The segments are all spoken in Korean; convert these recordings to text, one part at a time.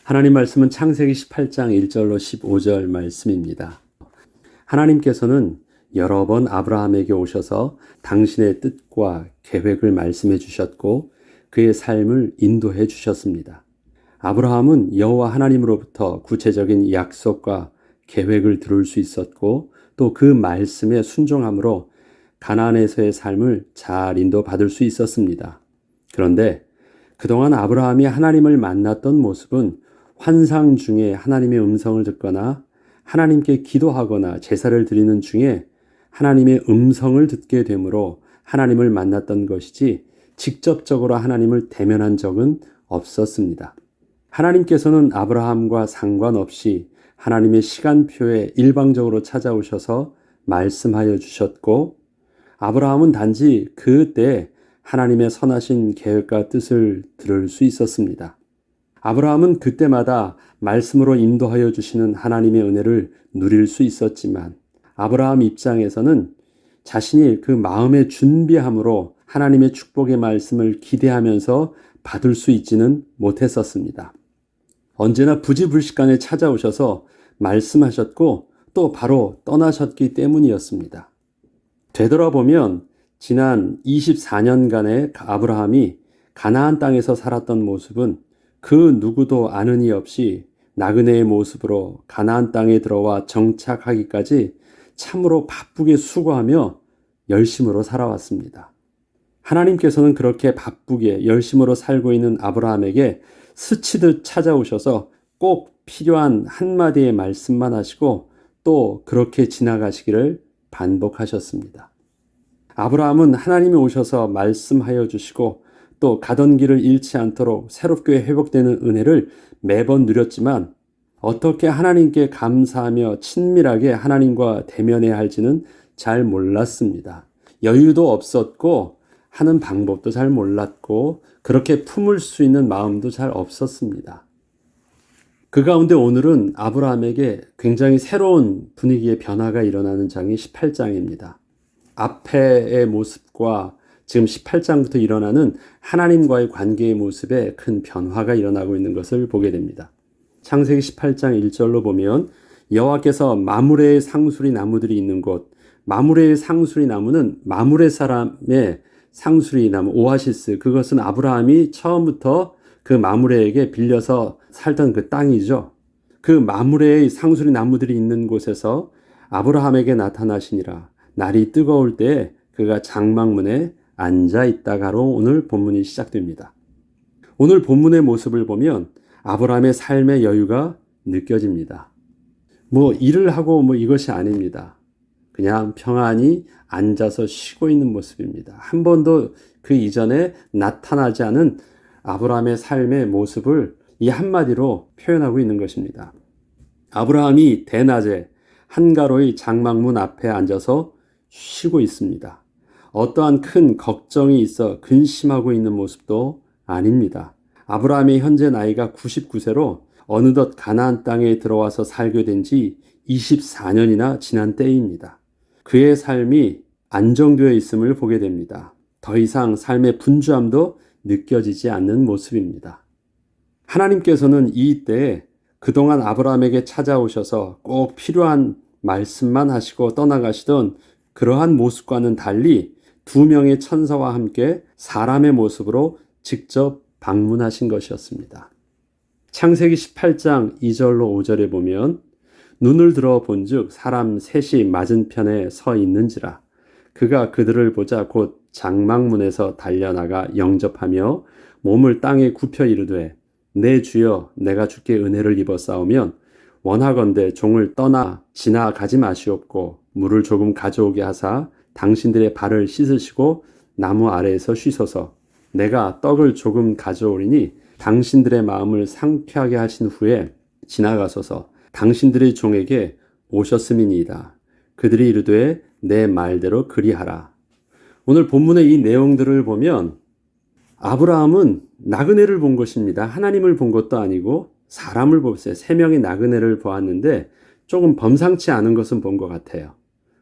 하나님 말씀은 창세기 18장 1절로 15절 말씀입니다. 하나님께서는 여러 번 아브라함에게 오셔서 당신의 뜻과 계획을 말씀해 주셨고 그의 삶을 인도해 주셨습니다. 아브라함은 여호와 하나님으로부터 구체적인 약속과 계획을 들을 수 있었고 또 그 말씀에 순종함으로 가나안에서의 삶을 잘 인도받을 수 있었습니다. 그런데 그동안 아브라함이 하나님을 만났던 모습은 환상 중에 하나님의 음성을 듣거나 하나님께 기도하거나 제사를 드리는 중에 하나님의 음성을 듣게 되므로 하나님을 만났던 것이지 직접적으로 하나님을 대면한 적은 없었습니다. 하나님께서는 아브라함과 상관없이 하나님의 시간표에 일방적으로 찾아오셔서 말씀하여 주셨고 아브라함은 단지 그때 하나님의 선하신 계획과 뜻을 들을 수 있었습니다. 아브라함은 그때마다 말씀으로 인도하여 주시는 하나님의 은혜를 누릴 수 있었지만 아브라함 입장에서는 자신이 그 마음의 준비함으로 하나님의 축복의 말씀을 기대하면서 받을 수 있지는 못했었습니다. 언제나 부지불식간에 찾아오셔서 말씀하셨고 또 바로 떠나셨기 때문이었습니다. 되돌아보면 지난 24년간의 아브라함이 가나안 땅에서 살았던 모습은 그 누구도 아는 이 없이 나그네의 모습으로 가나안 땅에 들어와 정착하기까지 참으로 바쁘게 수고하며 열심으로 살아왔습니다. 하나님께서는 그렇게 바쁘게 열심으로 살고 있는 아브라함에게 스치듯 찾아오셔서 꼭 필요한 한마디의 말씀만 하시고 또 그렇게 지나가시기를 반복하셨습니다. 아브라함은 하나님이 오셔서 말씀하여 주시고 또 가던 길을 잃지 않도록 새롭게 회복되는 은혜를 매번 누렸지만 어떻게 하나님께 감사하며 친밀하게 하나님과 대면해야 할지는 잘 몰랐습니다. 여유도 없었고 하는 방법도 잘 몰랐고 그렇게 품을 수 있는 마음도 잘 없었습니다. 그 가운데 오늘은 아브라함에게 굉장히 새로운 분위기의 변화가 일어나는 장이 18장입니다. 앞에의 모습과 지금 18장부터 일어나는 하나님과의 관계의 모습에 큰 변화가 일어나고 있는 것을 보게 됩니다. 창세기 18장 1절로 보면 여호와께서 마므레의 상수리 나무들이 있는 곳, 마므레의 상수리 나무는 마므레 사람의 상수리 나무, 오아시스, 그것은 아브라함이 처음부터 그 마므레에게 빌려서 살던 그 땅이죠. 그 마므레의 상수리 나무들이 있는 곳에서 아브라함에게 나타나시니라. 날이 뜨거울 때 그가 장막문에 앉아 있다가로 오늘 본문이 시작됩니다. 오늘 본문의 모습을 보면 아브라함의 삶의 여유가 느껴집니다. 일을 하고 이것이 아닙니다. 그냥 평안히 앉아서 쉬고 있는 모습입니다. 한 번도 그 이전에 나타나지 않은 아브라함의 삶의 모습을 이 한마디로 표현하고 있는 것입니다. 아브라함이 대낮에 한가로이 장막문 앞에 앉아서 쉬고 있습니다. 어떠한 큰 걱정이 있어 근심하고 있는 모습도 아닙니다. 아브라함의 현재 나이가 99세로 어느덧 가나안 땅에 들어와서 살게 된 지 24년이나 지난 때입니다. 그의 삶이 안정되어 있음을 보게 됩니다. 더 이상 삶의 분주함도 느껴지지 않는 모습입니다. 하나님께서는 이 때에 그동안 아브라함에게 찾아오셔서 꼭 필요한 말씀만 하시고 떠나가시던 그러한 모습과는 달리 두 명의 천사와 함께 사람의 모습으로 직접 방문하신 것이었습니다. 창세기 18장 2절로 5절에 보면 눈을 들어 본즉 사람 셋이 맞은편에 서 있는지라 그가 그들을 보자 곧 장막문에서 달려나가 영접하며 몸을 땅에 굽혀 이르되 내 주여 내가 주께 은혜를 입어 싸우면 원하건대 종을 떠나 지나가지 마시옵고 물을 조금 가져오게 하사 당신들의 발을 씻으시고 나무 아래에서 쉬소서. 내가 떡을 조금 가져오리니 당신들의 마음을 상쾌하게 하신 후에 지나가소서. 당신들의 종에게 오셨음이니이다. 그들이 이르되 내 말대로 그리하라. 오늘 본문의 이 내용들을 보면 아브라함은 나그네를 본 것입니다. 하나님을 본 것도 아니고 사람을 봤어요. 세 명의 나그네를 보았는데 조금 범상치 않은 것은 본 것 같아요.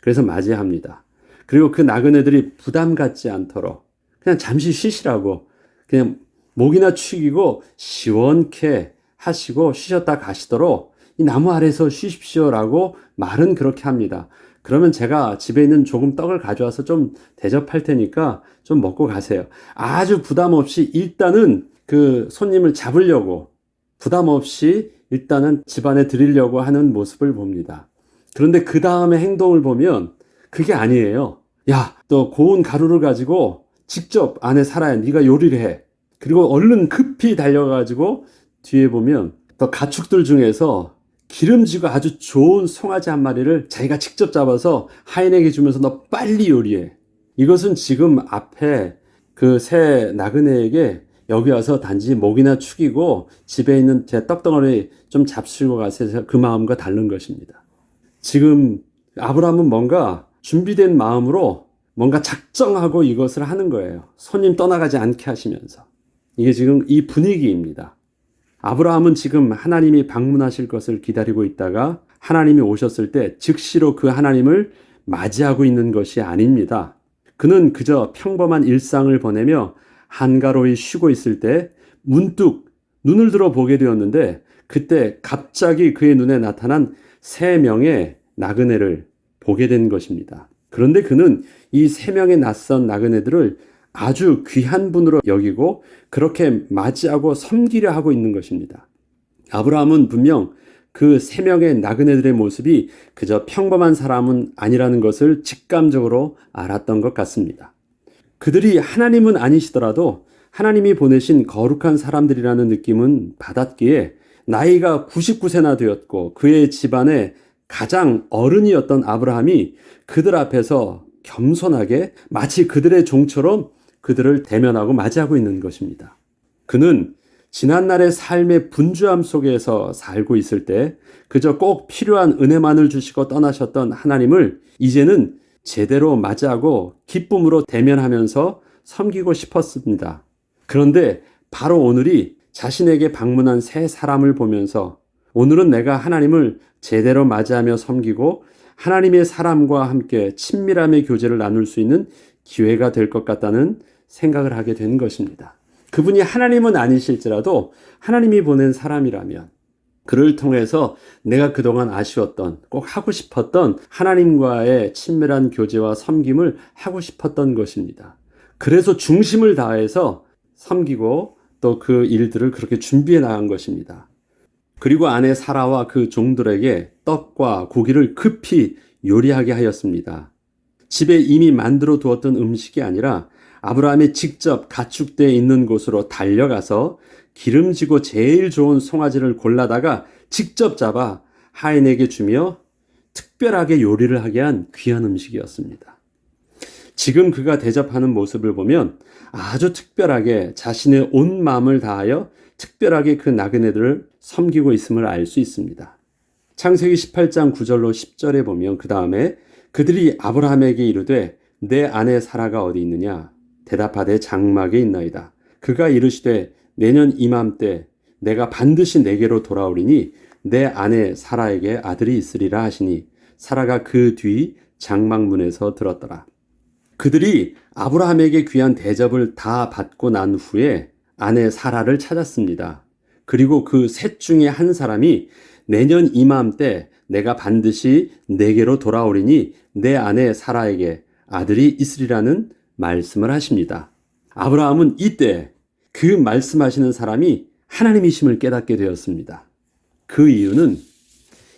그래서 맞이합니다. 그리고 그 나그네들이 부담 갖지 않도록 그냥 잠시 쉬시라고 그냥 목이나 축이고 시원케 하시고 쉬셨다 가시도록 이 나무 아래에서 쉬십시오라고 말은 그렇게 합니다. 그러면 제가 집에 있는 조금 떡을 가져와서 좀 대접할 테니까 좀 먹고 가세요. 아주 부담 없이 일단은 그 손님을 잡으려고 부담 없이 일단은 집안에 드리려고 하는 모습을 봅니다. 그런데 그 다음에 행동을 보면 그게 아니에요. 야, 너 고운 가루를 가지고 직접 안에 살아야 네가 요리를 해. 그리고 얼른 급히 달려가지고 뒤에 보면 또 가축들 중에서 기름지고 아주 좋은 송아지 한 마리를 자기가 직접 잡아서 하인에게 주면서 너 빨리 요리해. 이것은 지금 앞에 그 새 나그네에게 여기 와서 단지 목이나 축이고 집에 있는 제 떡덩어리 좀 잡수고 가세요. 그 마음과 다른 것입니다. 지금 아브라함은 뭔가 준비된 마음으로 뭔가 작정하고 이것을 하는 거예요. 손님 떠나가지 않게 하시면서. 이게 지금 이 분위기입니다. 아브라함은 지금 하나님이 방문하실 것을 기다리고 있다가 하나님이 오셨을 때 즉시로 그 하나님을 맞이하고 있는 것이 아닙니다. 그는 그저 평범한 일상을 보내며 한가로이 쉬고 있을 때 문득 눈을 들어 보게 되었는데 그때 갑자기 그의 눈에 나타난 3명의 나그네를 보게 된 것입니다. 그런데 그는 이 3명의 낯선 나그네들을 아주 귀한 분으로 여기고 그렇게 맞이하고 섬기려 하고 있는 것입니다. 아브라함은 분명 그 3명의 나그네들의 모습이 그저 평범한 사람은 아니라는 것을 직감적으로 알았던 것 같습니다. 그들이 하나님은 아니시더라도 하나님이 보내신 거룩한 사람들이라는 느낌은 받았기에 나이가 99세나 되었고 그의 집안의 가장 어른이었던 아브라함이 그들 앞에서 겸손하게 마치 그들의 종처럼 그들을 대면하고 맞이하고 있는 것입니다. 그는 지난날의 삶의 분주함 속에서 살고 있을 때 그저 꼭 필요한 은혜만을 주시고 떠나셨던 하나님을 이제는 제대로 맞이하고 기쁨으로 대면하면서 섬기고 싶었습니다. 그런데 바로 오늘이 자신에게 방문한 새 사람을 보면서 오늘은 내가 하나님을 제대로 맞이하며 섬기고 하나님의 사람과 함께 친밀함의 교제를 나눌 수 있는 기회가 될 것 같다는 생각을 하게 된 것입니다. 그분이 하나님은 아니실지라도 하나님이 보낸 사람이라면 그를 통해서 내가 그동안 아쉬웠던 꼭 하고 싶었던 하나님과의 친밀한 교제와 섬김을 하고 싶었던 것입니다. 그래서 중심을 다해서 섬기고 또 그 일들을 그렇게 준비해 나간 것입니다. 그리고 아내 사라와 그 종들에게 떡과 고기를 급히 요리하게 하였습니다. 집에 이미 만들어 두었던 음식이 아니라 아브라함이 직접 가축대에 있는 곳으로 달려가서 기름지고 제일 좋은 송아지를 골라다가 직접 잡아 하인에게 주며 특별하게 요리를 하게 한 귀한 음식이었습니다. 지금 그가 대접하는 모습을 보면 아주 특별하게 자신의 온 마음을 다하여 특별하게 그 나그네들을 섬기고 있음을 알 수 있습니다. 창세기 18장 9절로 10절에 보면 그 다음에 그들이 아브라함에게 이르되 내 아내 사라가 어디 있느냐? 대답하되 장막에 있나이다. 그가 이르시되 내년 이맘때 내가 반드시 내게로 돌아오리니 내 아내 사라에게 아들이 있으리라 하시니 사라가 그 뒤 장막문에서 들었더라. 그들이 아브라함에게 귀한 대접을 다 받고 난 후에 아내 사라를 찾았습니다. 그리고 그 셋 중에 한 사람이 내년 이맘때 내가 반드시 내게로 돌아오리니 내 아내 사라에게 아들이 있으리라는 말씀을 하십니다. 아브라함은 이때 그 말씀하시는 사람이 하나님이심을 깨닫게 되었습니다. 그 이유는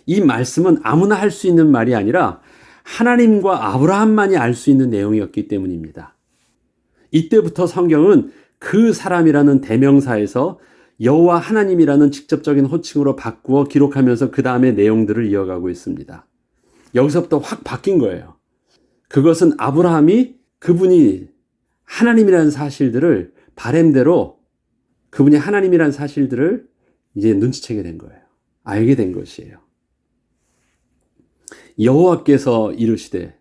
이 말씀은 아무나 할 수 있는 말이 아니라 하나님과 아브라함만이 알 수 있는 내용이었기 때문입니다. 이때부터 성경은 그 사람이라는 대명사에서 여호와 하나님이라는 직접적인 호칭으로 바꾸어 기록하면서 그 다음의 내용들을 이어가고 있습니다. 여기서부터 확 바뀐 거예요. 그것은 아브라함이 그분이 하나님이라는 사실들을 바램대로 그분이 하나님이라는 사실들을 이제 눈치채게 된 거예요. 알게 된 것이에요. 여호와께서 이르시되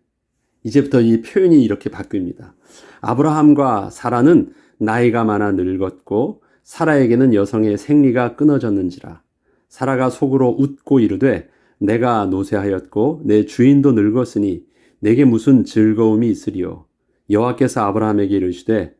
이제부터 이 표현이 이렇게 바뀝니다. 아브라함과 사라는 나이가 많아 늙었고 사라에게는 여성의 생리가 끊어졌는지라. 사라가 속으로 웃고 이르되 내가 노쇠하였고 내 주인도 늙었으니 내게 무슨 즐거움이 있으리요. 여호와께서 아브라함에게 이르시되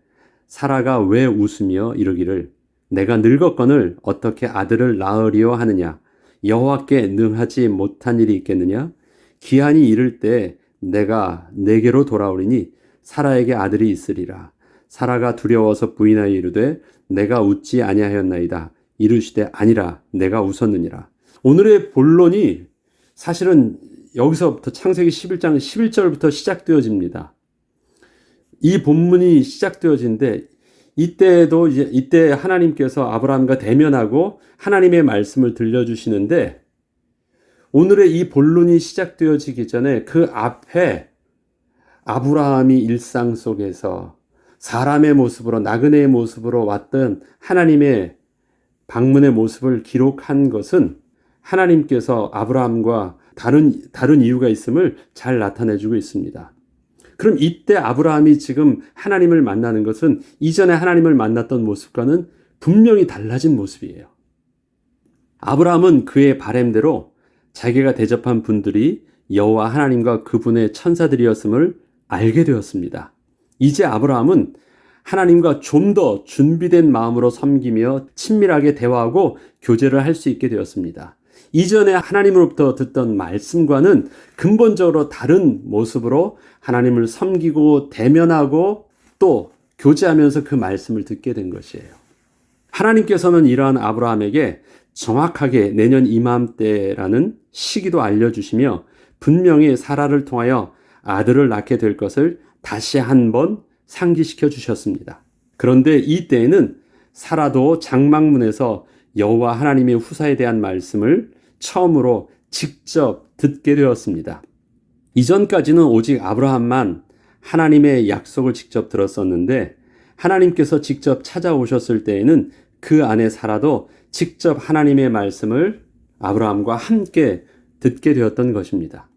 사라가 왜 웃으며 이르기를 내가 늙었거늘 어떻게 아들을 낳으리오 하느냐? 여호와께 능하지 못한 일이 있겠느냐? 기한이 이를 때 내가 내게로 돌아오리니 사라에게 아들이 있으리라. 사라가 두려워서 부인하여 이르되 내가 웃지 아니하였나이다. 이르시되 아니라 내가 웃었느니라. 오늘의 본론이 사실은 여기서부터 창세기 11장 11절부터 시작되어집니다. 이 본문이 시작되어지는데 이때 하나님께서 아브라함과 대면하고 하나님의 말씀을 들려주시는데 오늘의 이 본론이 시작되어지기 전에 그 앞에 아브라함이 일상 속에서 사람의 모습으로 나그네의 모습으로 왔던 하나님의 방문의 모습을 기록한 것은 하나님께서 아브라함과 다른 이유가 있음을 잘 나타내주고 있습니다. 그럼 이때 아브라함이 지금 하나님을 만나는 것은 이전에 하나님을 만났던 모습과는 분명히 달라진 모습이에요. 아브라함은 그의 바램대로 자기가 대접한 분들이 여호와 하나님과 그분의 천사들이었음을 알게 되었습니다. 이제 아브라함은 하나님과 좀 더 준비된 마음으로 섬기며 친밀하게 대화하고 교제를 할 수 있게 되었습니다. 이전에 하나님으로부터 듣던 말씀과는 근본적으로 다른 모습으로 하나님을 섬기고 대면하고 또 교제하면서 그 말씀을 듣게 된 것이에요. 하나님께서는 이러한 아브라함에게 정확하게 내년 이맘때라는 시기도 알려주시며 분명히 사라를 통하여 아들을 낳게 될 것을 다시 한번 상기시켜 주셨습니다. 그런데 이때에는 사라도 장막문에서 여호와 하나님의 후사에 대한 말씀을 처음으로 직접 듣게 되었습니다. 이전까지는 오직 아브라함만 하나님의 약속을 직접 들었었는데 하나님께서 직접 찾아오셨을 때에는 그 아내 사라도 직접 하나님의 말씀을 아브라함과 함께 듣게 되었던 것입니다.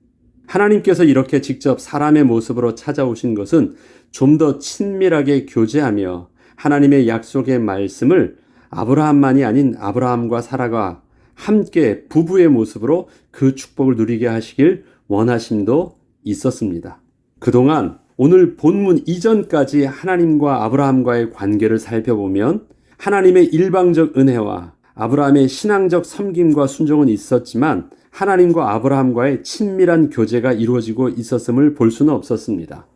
하나님께서 이렇게 직접 사람의 모습으로 찾아오신 것은 좀 더 친밀하게 교제하며 하나님의 약속의 말씀을 아브라함만이 아닌 아브라함과 사라가 함께 부부의 모습으로 그 축복을 누리게 하시길 원하심도 있었습니다. 그동안 오늘 본문 이전까지 하나님과 아브라함과의 관계를 살펴보면 하나님의 일방적 은혜와 아브라함의 신앙적 섬김과 순종은 있었지만 하나님과 아브라함과의 친밀한 교제가 이루어지고 있었음을 볼 수는 없었습니다.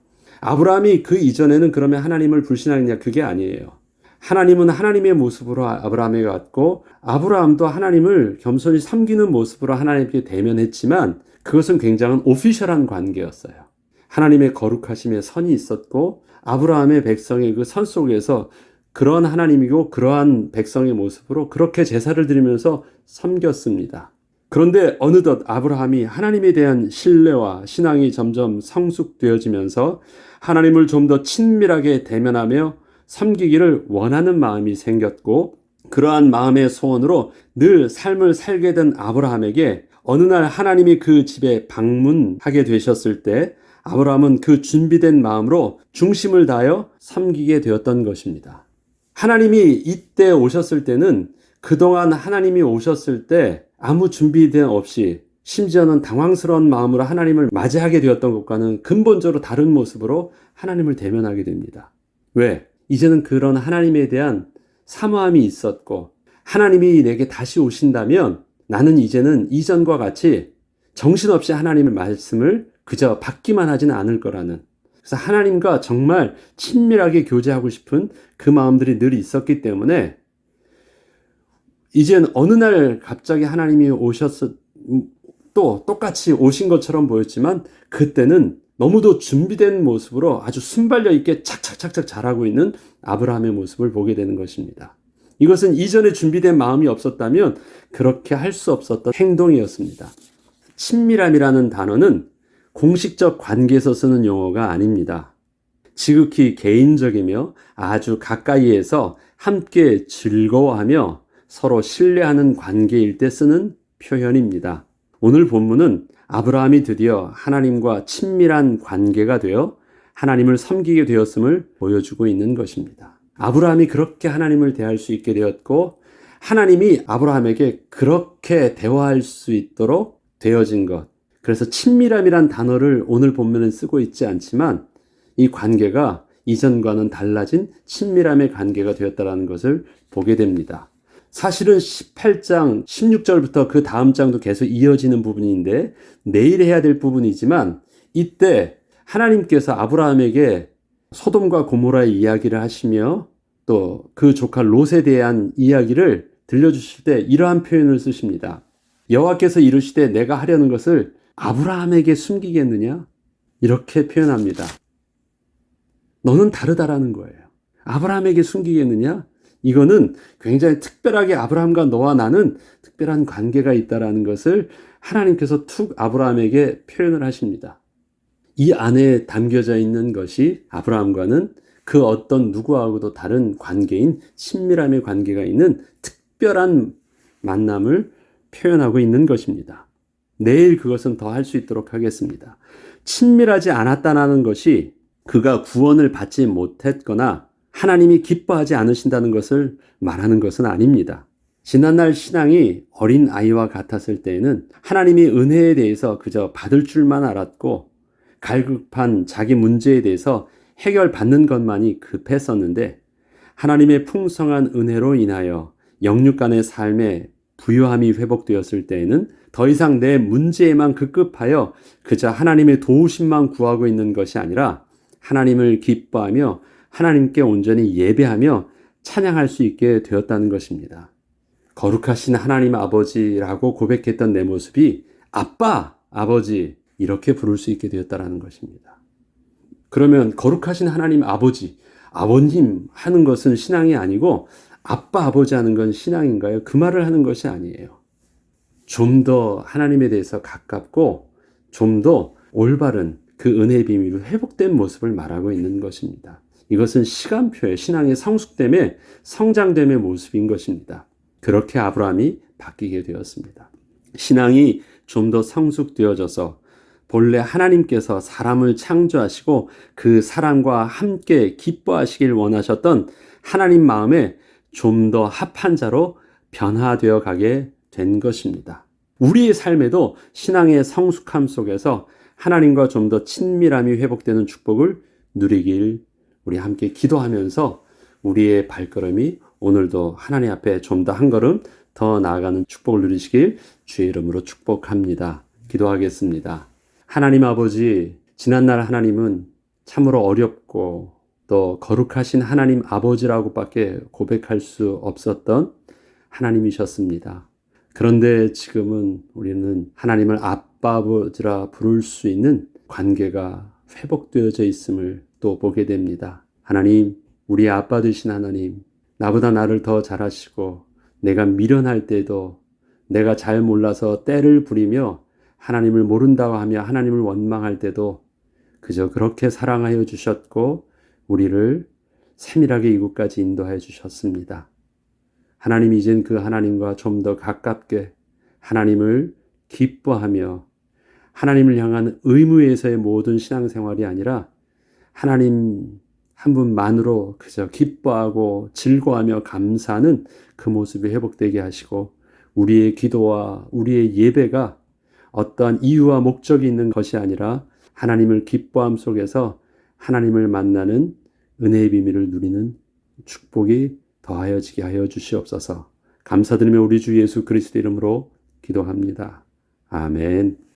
아브라함이 그 이전에는 그러면 하나님을 불신하느냐? 그게 아니에요. 하나님은 하나님의 모습으로 아브라함에게 왔고 아브라함도 하나님을 겸손히 섬기는 모습으로 하나님께 대면했지만 그것은 굉장히 오피셜한 관계였어요. 하나님의 거룩하심의 선이 있었고 아브라함의 백성의 그 선 속에서 그러한 하나님이고 그러한 백성의 모습으로 그렇게 제사를 드리면서 섬겼습니다. 그런데 어느덧 아브라함이 하나님에 대한 신뢰와 신앙이 점점 성숙되어지면서 하나님을 좀 더 친밀하게 대면하며 섬기기를 원하는 마음이 생겼고 그러한 마음의 소원으로 늘 삶을 살게 된 아브라함에게 어느 날 하나님이 그 집에 방문하게 되셨을 때 아브라함은 그 준비된 마음으로 중심을 다하여 섬기게 되었던 것입니다. 하나님이 이때 오셨을 때는 그동안 하나님이 오셨을 때 아무 준비된 없이 심지어는 당황스러운 마음으로 하나님을 맞이하게 되었던 것과는 근본적으로 다른 모습으로 하나님을 대면하게 됩니다. 왜? 이제는 그런 하나님에 대한 사모함이 있었고 하나님이 내게 다시 오신다면 나는 이제는 이전과 같이 정신없이 하나님의 말씀을 그저 받기만 하지는 않을 거라는, 그래서 하나님과 정말 친밀하게 교제하고 싶은 그 마음들이 늘 있었기 때문에 이젠 어느 날 갑자기 하나님이 또 똑같이 오신 것처럼 보였지만 그때는 너무도 준비된 모습으로 아주 순발력 있게 착착착착 잘하고 있는 아브라함의 모습을 보게 되는 것입니다. 이것은 이전에 준비된 마음이 없었다면 그렇게 할 수 없었던 행동이었습니다. 친밀함이라는 단어는 공식적 관계에서 쓰는 용어가 아닙니다. 지극히 개인적이며 아주 가까이에서 함께 즐거워하며 서로 신뢰하는 관계일 때 쓰는 표현입니다. 오늘 본문은 아브라함이 드디어 하나님과 친밀한 관계가 되어 하나님을 섬기게 되었음을 보여주고 있는 것입니다. 아브라함이 그렇게 하나님을 대할 수 있게 되었고 하나님이 아브라함에게 그렇게 대화할 수 있도록 되어진 것. 그래서 친밀함이란 단어를 오늘 본문은 쓰고 있지 않지만 이 관계가 이전과는 달라진 친밀함의 관계가 되었다는 것을 보게 됩니다. 사실은 18장 16절부터 그 다음 장도 계속 이어지는 부분인데 내일 해야 될 부분이지만 이때 하나님께서 아브라함에게 소돔과 고모라의 이야기를 하시며 또 그 조카 롯에 대한 이야기를 들려주실 때 이러한 표현을 쓰십니다. 여호와께서 이르시되 내가 하려는 것을 아브라함에게 숨기겠느냐? 이렇게 표현합니다. 너는 다르다라는 거예요. 아브라함에게 숨기겠느냐? 이거는 굉장히 특별하게 아브라함과 너와 나는 특별한 관계가 있다라는 것을 하나님께서 툭 아브라함에게 표현을 하십니다. 이 안에 담겨져 있는 것이 아브라함과는 그 어떤 누구하고도 다른 관계인 친밀함의 관계가 있는 특별한 만남을 표현하고 있는 것입니다. 내일 그것은 더 할 수 있도록 하겠습니다. 친밀하지 않았다는 것이 그가 구원을 받지 못했거나 하나님이 기뻐하지 않으신다는 것을 말하는 것은 아닙니다. 지난날 신앙이 어린 아이와 같았을 때에는 하나님이 은혜에 대해서 그저 받을 줄만 알았고 갈급한 자기 문제에 대해서 해결받는 것만이 급했었는데 하나님의 풍성한 은혜로 인하여 영육간의 삶에 부요함이 회복되었을 때에는 더 이상 내 문제에만 급급하여 그저 하나님의 도우심만 구하고 있는 것이 아니라 하나님을 기뻐하며 하나님께 온전히 예배하며 찬양할 수 있게 되었다는 것입니다. 거룩하신 하나님 아버지라고 고백했던 내 모습이 아빠, 아버지 이렇게 부를 수 있게 되었다는 것입니다. 그러면 거룩하신 하나님 아버지, 아버님 하는 것은 신앙이 아니고 아빠, 아버지 하는 건 신앙인가요? 그 말을 하는 것이 아니에요. 좀 더 하나님에 대해서 가깝고 좀 더 올바른 그 은혜의 비밀로 회복된 모습을 말하고 있는 것입니다. 이것은 시간표의 신앙의 성숙됨의 성장됨의 모습인 것입니다. 그렇게 아브라함이 바뀌게 되었습니다. 신앙이 좀 더 성숙되어져서 본래 하나님께서 사람을 창조하시고 그 사람과 함께 기뻐하시길 원하셨던 하나님 마음에 좀 더 합한 자로 변화되어 가게 된 것입니다. 우리의 삶에도 신앙의 성숙함 속에서 하나님과 좀 더 친밀함이 회복되는 축복을 누리길 우리 함께 기도하면서 우리의 발걸음이 오늘도 하나님 앞에 좀 더 한 걸음 더 나아가는 축복을 누리시길 주의 이름으로 축복합니다. 기도하겠습니다. 하나님 아버지, 지난날 하나님은 참으로 어렵고 또 거룩하신 하나님 아버지라고밖에 고백할 수 없었던 하나님이셨습니다. 그런데 지금은 우리는 하나님을 아빠 아버지라 부를 수 있는 관계가 회복되어져 있음을 또 보게 됩니다. 하나님, 우리 아빠 되신 하나님, 나보다 나를 더 잘하시고 내가 미련할 때도 내가 잘 몰라서 때를 부리며 하나님을 모른다고 하며 하나님을 원망할 때도 그저 그렇게 사랑하여 주셨고 우리를 세밀하게 이곳까지 인도하여 주셨습니다. 하나님, 이젠 그 하나님과 좀 더 가깝게 하나님을 기뻐하며 하나님을 향한 의무에서의 모든 신앙생활이 아니라 하나님 한 분만으로 그저 기뻐하고 즐거워하며 감사하는 그 모습이 회복되게 하시고 우리의 기도와 우리의 예배가 어떠한 이유와 목적이 있는 것이 아니라 하나님을 기뻐함 속에서 하나님을 만나는 은혜의 비밀을 누리는 축복이 더하여지게 하여 주시옵소서. 감사드리며 우리 주 예수 그리스도 이름으로 기도합니다. 아멘.